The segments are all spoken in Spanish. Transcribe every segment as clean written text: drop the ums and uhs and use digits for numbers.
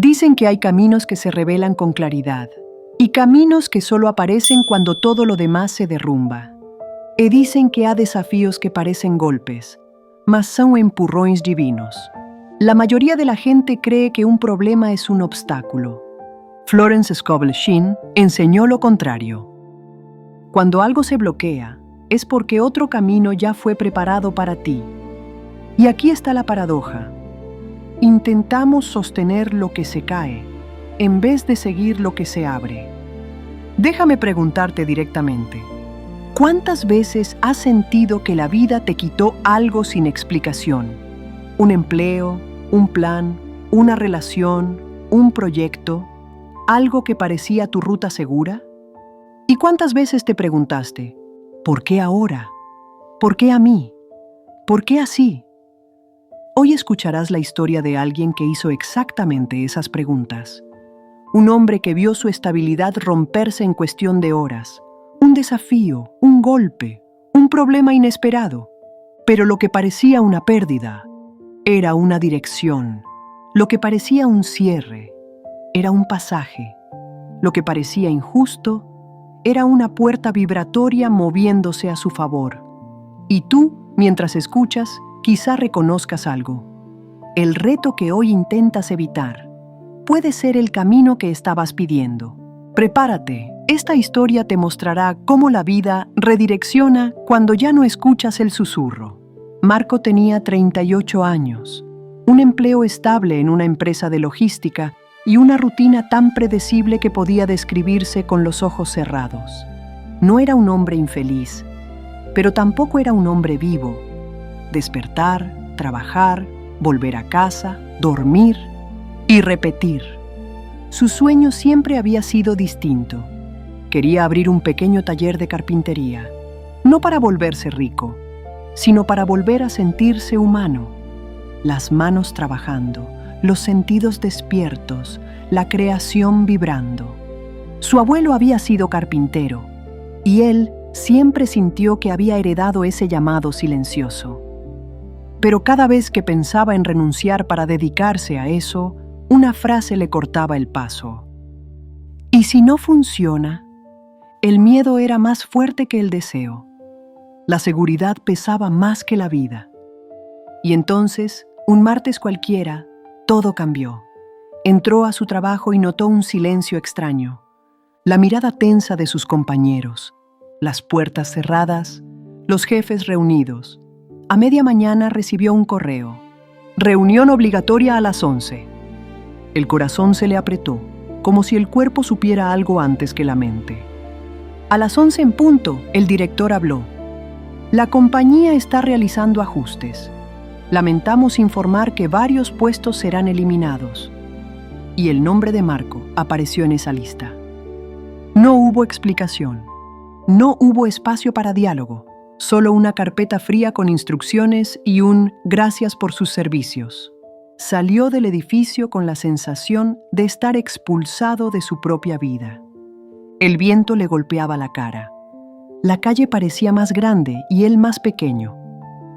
Dicen que hay caminos que se revelan con claridad y caminos que solo aparecen cuando todo lo demás se derrumba. E dicen que há desafíos que parecen golpes, mas são empurrões divinos. La mayoría de la gente cree que un problema es un obstáculo. Florence Scovel Shinn enseñó lo contrario. Cuando algo se bloquea, es porque otro camino ya fue preparado para ti. Y aquí está la paradoja. Intentamos sostener lo que se cae, en vez de seguir lo que se abre. Déjame preguntarte directamente. ¿Cuántas veces has sentido que la vida te quitó algo sin explicación? Un empleo, un plan, una relación, un proyecto, algo que parecía tu ruta segura. ¿Y cuántas veces te preguntaste, ¿por qué ahora? ¿Por qué a mí? ¿Por qué así? Hoy escucharás la historia de alguien que hizo exactamente esas preguntas. Un hombre que vio su estabilidad romperse en cuestión de horas. Un desafío, un golpe, un problema inesperado. Pero lo que parecía una pérdida era una dirección. Lo que parecía un cierre era un pasaje. Lo que parecía injusto era una puerta vibratoria moviéndose a su favor. Y tú, mientras escuchas, quizá reconozcas algo. El reto que hoy intentas evitar puede ser el camino que estabas pidiendo. Prepárate, esta historia te mostrará cómo la vida redirecciona cuando ya no escuchas el susurro. Marco tenía 38 años, un empleo estable en una empresa de logística y una rutina tan predecible que podía describirse con los ojos cerrados. No era un hombre infeliz, pero tampoco era un hombre vivo. Despertar, trabajar, volver a casa, dormir y repetir. Su sueño siempre había sido distinto. Quería abrir un pequeño taller de carpintería, no para volverse rico, sino para volver a sentirse humano. Las manos trabajando, los sentidos despiertos, la creación vibrando. Su abuelo había sido carpintero, y él siempre sintió que había heredado ese llamado silencioso. Pero cada vez que pensaba en renunciar para dedicarse a eso, una frase le cortaba el paso. ¿Y si no funciona? El miedo era más fuerte que el deseo. La seguridad pesaba más que la vida. Y entonces, un martes cualquiera, todo cambió. Entró a su trabajo y notó un silencio extraño. La mirada tensa de sus compañeros, las puertas cerradas, los jefes reunidos. A media mañana recibió un correo. Reunión obligatoria a las 11. El corazón se le apretó, como si el cuerpo supiera algo antes que la mente. A las 11 en punto, el director habló. La compañía está realizando ajustes. Lamentamos informar que varios puestos serán eliminados. Y el nombre de Marco apareció en esa lista. No hubo explicación. No hubo espacio para diálogo. Solo una carpeta fría con instrucciones y un gracias por sus servicios. Salió del edificio con la sensación de estar expulsado de su propia vida. El viento le golpeaba la cara. La calle parecía más grande y él más pequeño.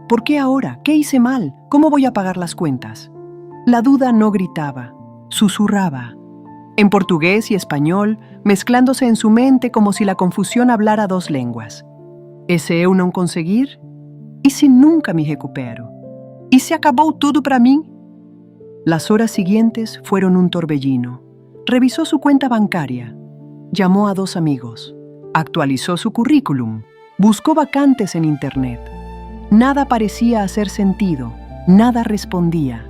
¿Por qué ahora? ¿Qué hice mal? ¿Cómo voy a pagar las cuentas? La duda no gritaba, susurraba. En portugués y español, mezclándose en su mente como si la confusión hablara dos lenguas. E se eu não conseguir? E se nunca me recupero? E se acabou tudo para mí? Las horas siguientes fueron un torbellino. Revisó su cuenta bancaria. Llamó a 2 amigos. Actualizó su currículum. Buscó vacantes en internet. Nada parecía hacer sentido. Nada respondía.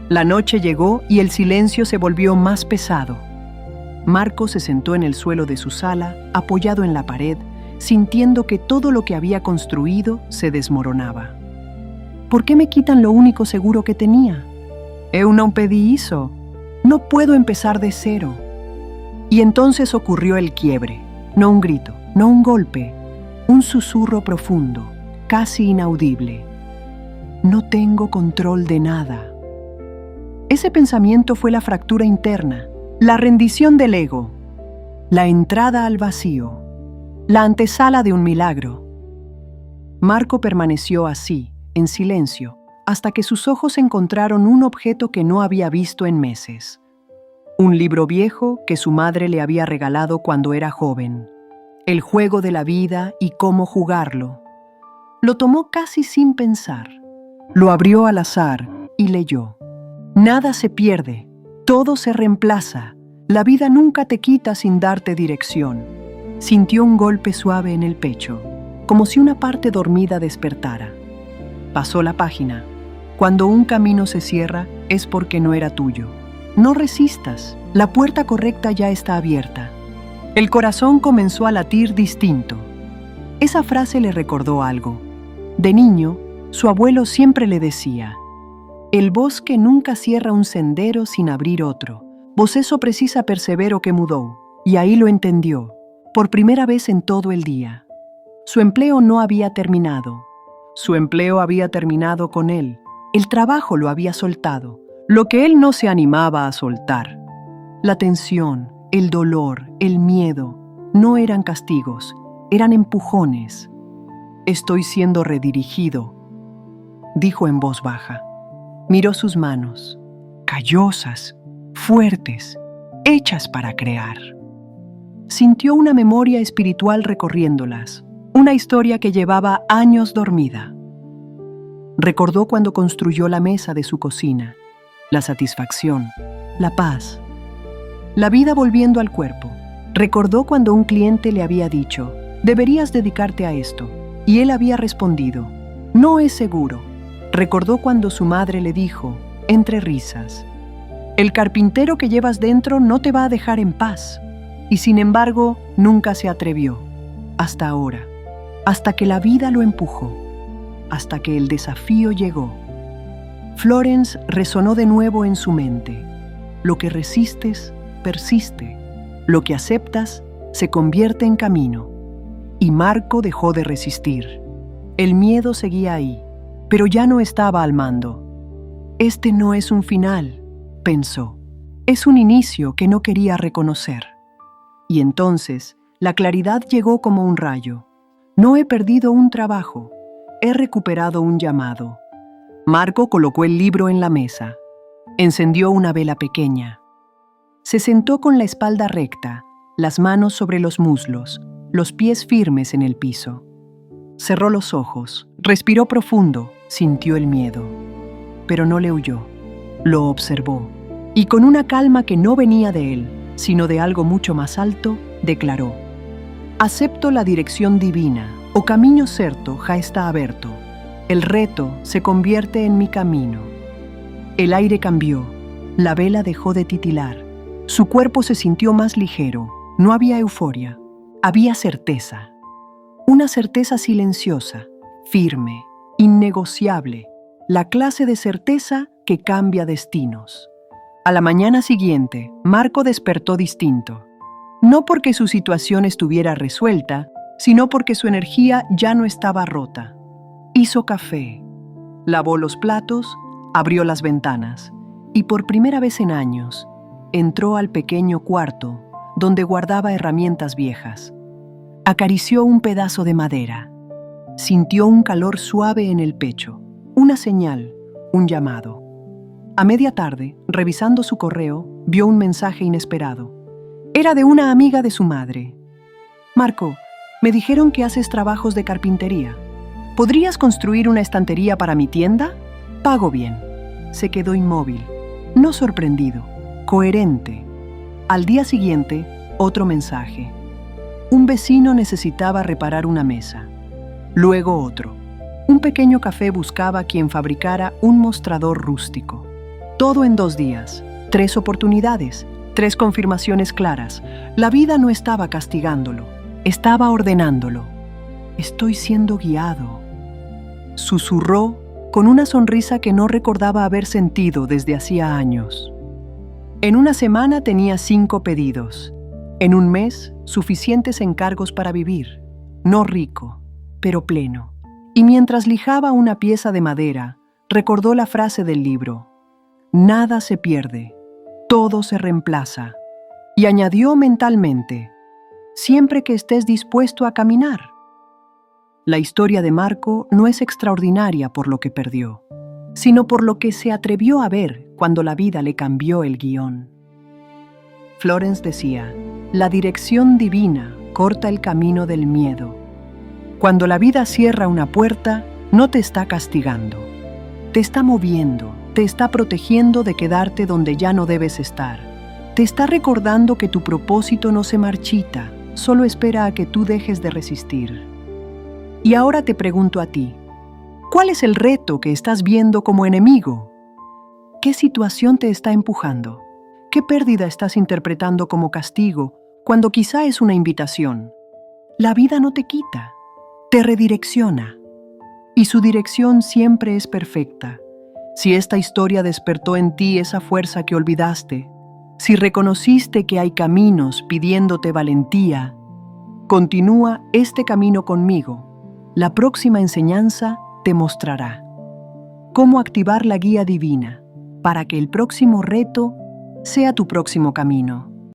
La noche llegó y el silencio se volvió más pesado. Marco se sentó en el suelo de su sala, apoyado en la pared, sintiendo que todo lo que había construido se desmoronaba. ¿Por qué me quitan lo único seguro que tenía? Eu não pedi isso. No puedo empezar de cero. Y entonces ocurrió el quiebre. No un grito, no un golpe, un susurro profundo, casi inaudible. No tengo control de nada. Ese pensamiento fue la fractura interna, la rendición del ego, la entrada al vacío, la antesala de un milagro. Marco permaneció así, en silencio, hasta que sus ojos encontraron un objeto que no había visto en meses. Un libro viejo que su madre le había regalado cuando era joven. El juego de la vida y cómo jugarlo. Lo tomó casi sin pensar. Lo abrió al azar y leyó. Nada se pierde, todo se reemplaza. La vida nunca te quita sin darte dirección. Sintió un golpe suave en el pecho, como si una parte dormida despertara. Pasó la página. Cuando un camino se cierra, es porque no era tuyo. No resistas, la puerta correcta ya está abierta. El corazón comenzó a latir distinto. Esa frase le recordó algo. De niño, su abuelo siempre le decía: el bosque nunca cierra un sendero sin abrir otro. Vos eso precisa persevero que mudó. Y ahí lo entendió, por primera vez en todo el día. Su empleo no había terminado. Su empleo había terminado con él. El trabajo lo había soltado, lo que él no se animaba a soltar. La tensión, el dolor, el miedo, no eran castigos, eran empujones. Estoy siendo redirigido, dijo en voz baja. Miró sus manos, callosas, fuertes, hechas para crear. Sintió una memoria espiritual recorriéndolas, una historia que llevaba años dormida. Recordó cuando construyó la mesa de su cocina, la satisfacción, la paz, la vida volviendo al cuerpo. Recordó cuando un cliente le había dicho: deberías dedicarte a esto, y él había respondido: no es seguro. Recordó cuando su madre le dijo, entre risas: el carpintero que llevas dentro no te va a dejar en paz. Y sin embargo, nunca se atrevió, hasta ahora, hasta que la vida lo empujó, hasta que el desafío llegó. Florence resonó de nuevo en su mente. Lo que resistes, persiste. Lo que aceptas, se convierte en camino. Y Marco dejó de resistir. El miedo seguía ahí, pero ya no estaba al mando. Este no es un final, pensó. Es un inicio que no quería reconocer. Y entonces, la claridad llegó como un rayo. No he perdido un trabajo, he recuperado un llamado. Marco colocó el libro en la mesa. Encendió una vela pequeña. Se sentó con la espalda recta, las manos sobre los muslos, los pies firmes en el piso. Cerró los ojos, respiró profundo, sintió el miedo. Pero no le huyó. Lo observó. Y con una calma que no venía de él, sino de algo mucho más alto, declaró: acepto la dirección divina, o camino certo ja está aberto. El reto se convierte en mi camino. El aire cambió, la vela dejó de titilar, su cuerpo se sintió más ligero, no había euforia, había certeza. Una certeza silenciosa, firme, innegociable, la clase de certeza que cambia destinos. A la mañana siguiente, Marco despertó distinto. No porque su situación estuviera resuelta, sino porque su energía ya no estaba rota. Hizo café, lavó los platos, abrió las ventanas y por primera vez en años entró al pequeño cuarto donde guardaba herramientas viejas. Acarició un pedazo de madera. Sintió un calor suave en el pecho, una señal, un llamado. A media tarde, revisando su correo, vio un mensaje inesperado. Era de una amiga de su madre. Marco, me dijeron que haces trabajos de carpintería. ¿Podrías construir una estantería para mi tienda? Pago bien. Se quedó inmóvil, no sorprendido, coherente. Al día siguiente, otro mensaje. Un vecino necesitaba reparar una mesa. Luego otro. Un pequeño café buscaba quien fabricara un mostrador rústico. Todo en 2 días, 3 oportunidades, 3 confirmaciones claras. La vida no estaba castigándolo, estaba ordenándolo. Estoy siendo guiado, susurró con una sonrisa que no recordaba haber sentido desde hacía años. En una semana tenía 5 pedidos. En un mes, suficientes encargos para vivir. No rico, pero pleno. Y mientras lijaba una pieza de madera, recordó la frase del libro: nada se pierde, todo se reemplaza. Y añadió mentalmente: siempre que estés dispuesto a caminar. La historia de Marco no es extraordinaria por lo que perdió, sino por lo que se atrevió a ver cuando la vida le cambió el guión. Florence decía, la dirección divina corta el camino del miedo. Cuando la vida cierra una puerta, no te está castigando. Te está moviendo, te está protegiendo de quedarte donde ya no debes estar. Te está recordando que tu propósito no se marchita, solo espera a que tú dejes de resistir. Y ahora te pregunto a ti, ¿cuál es el reto que estás viendo como enemigo? ¿Qué situación te está empujando? ¿Qué pérdida estás interpretando como castigo cuando quizá es una invitación? La vida no te quita, te redirecciona. Y su dirección siempre es perfecta. Si esta historia despertó en ti esa fuerza que olvidaste, si reconociste que hay caminos pidiéndote valentía, continúa este camino conmigo. La próxima enseñanza te mostrará cómo activar la guía divina para que el próximo reto sea tu próximo camino.